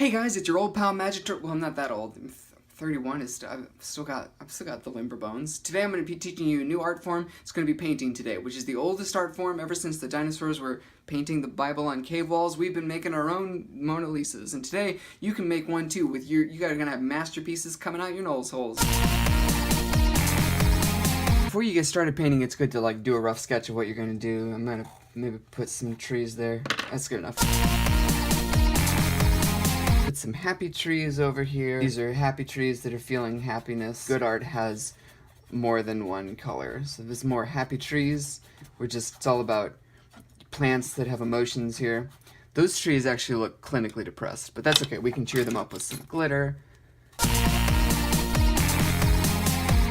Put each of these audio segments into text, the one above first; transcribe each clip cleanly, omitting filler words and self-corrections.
Hey guys, it's your old pal Magic Well, I'm not that old. I'm 31. I've still got the limber bones. Today I'm going to be teaching you a new art form. It's going to be painting today, which is the oldest art form ever since the dinosaurs were painting the Bible on cave walls. We've been making our own Mona Lisas, and today you can make one too. With you guys are going to have masterpieces coming out your nose holes. Before you get started painting, it's good to do a rough sketch of what you're going to do. I'm going to maybe put some trees there. That's good enough. Put some happy trees over here. These are happy trees that are feeling happiness. Good art has more than one color. So there's more happy trees. It's all about plants that have emotions here. Those trees actually look clinically depressed, but that's okay. We can cheer them up with some glitter.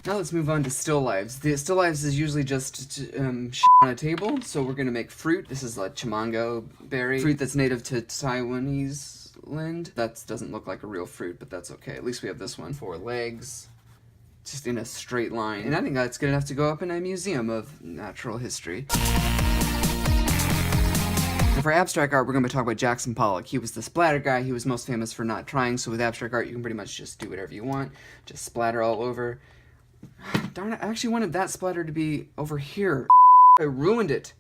Now let's move on to still lives. The still lives is usually just on a table, so we're going to make fruit. This is like chimango berry, fruit that's native to Taiwanese land. That doesn't look like a real fruit, but that's okay. At least we have this one. 4 legs, just in a straight line. And I think that's good enough to go up in a museum of natural history. And for abstract art, we're going to talk about Jackson Pollock. He was the splatter guy. He was most famous for not trying, so with abstract art, you can pretty much just do whatever you want. Just splatter all over. Darn it, I actually wanted that splatter to be over here. I ruined it.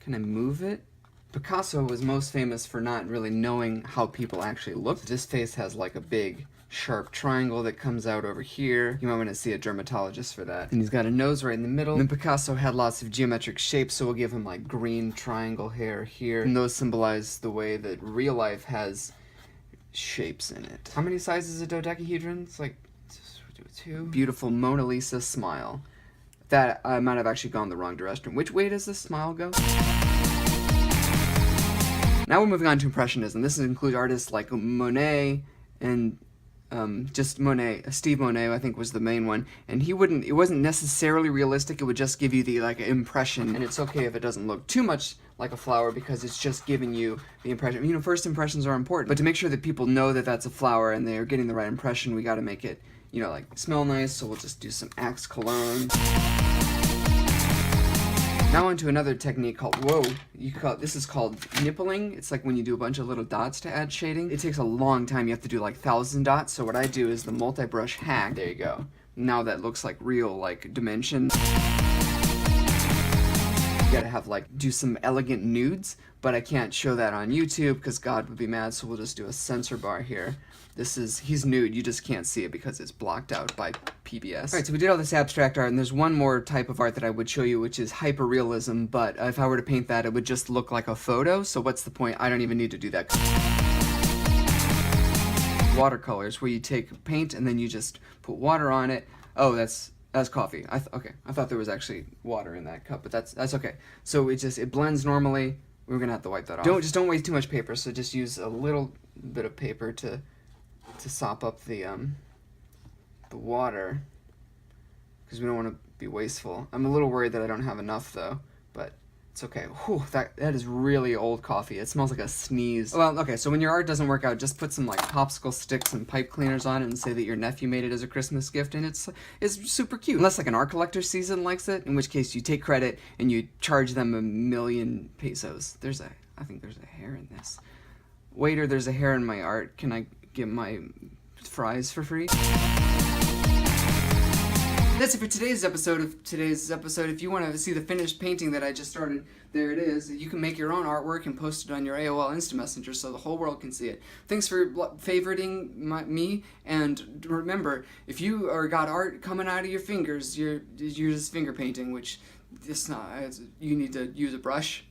Can I move it? Picasso was most famous for not really knowing how people actually looked. This face has like a big, sharp triangle that comes out over here. You might want to see a dermatologist for that. And he's got a nose right in the middle. And then Picasso had lots of geometric shapes, so we'll give him like green triangle hair here. And those symbolize the way that real life has shapes in it. How many sizes is a dodecahedron? It's like 2. Beautiful Mona Lisa smile. That, I might have actually gone the wrong direction. Which way does this smile go? Now we're moving on to Impressionism. This includes artists like Monet and just Monet. Steve Monet, I think, was the main one. And it wasn't necessarily realistic. It would just give you the impression. And it's okay if it doesn't look too much like a flower because it's just giving you the impression. You know, first impressions are important. But to make sure that people know that that's a flower and they're getting the right impression, we got to make it, you know, smell nice. So we'll just do some Axe cologne. Now onto another technique called, this is called nippling. It's like when you do a bunch of little dots to add shading. It takes a long time. You have to do 1,000 dots. So what I do is the multi-brush hack. There you go. Now that looks like real, dimension. You gotta have, do some elegant nudes, but I can't show that on YouTube because God would be mad, so we'll just do a censor bar here. He's nude, you just can't see it because it's blocked out by PBS. Alright, so we did all this abstract art, and there's one more type of art that I would show you, which is hyperrealism, but if I were to paint that, it would just look like a photo, so what's the point? I don't even need to do that. Watercolors, where you take paint and then you just put water on it. Oh, that's coffee. Okay, I thought there was actually water in that cup, but that's okay. So it blends normally. We're gonna have to wipe that off. Don't waste too much paper. So just use a little bit of paper to sop up the water, because we don't want to be wasteful. I'm a little worried that I don't have enough though, but it's okay. Whew, that is really old coffee. It smells like a sneeze. Well, okay, so when your art doesn't work out, just put some popsicle sticks and pipe cleaners on it and say that your nephew made it as a Christmas gift, and it's super cute. Unless an art collector sees it and likes it, in which case you take credit and you charge them 1,000,000 pesos. I think there's a hair in this. Waiter, there's a hair in my art. Can I get my fries for free? That's it for today's episode. If you want to see the finished painting that I just started, there it is. You can make your own artwork and post it on your AOL Instant Messenger so the whole world can see it. Thanks for favoriting me, and remember, if you got art coming out of your fingers, you're just finger painting, which it's not. You need to use a brush.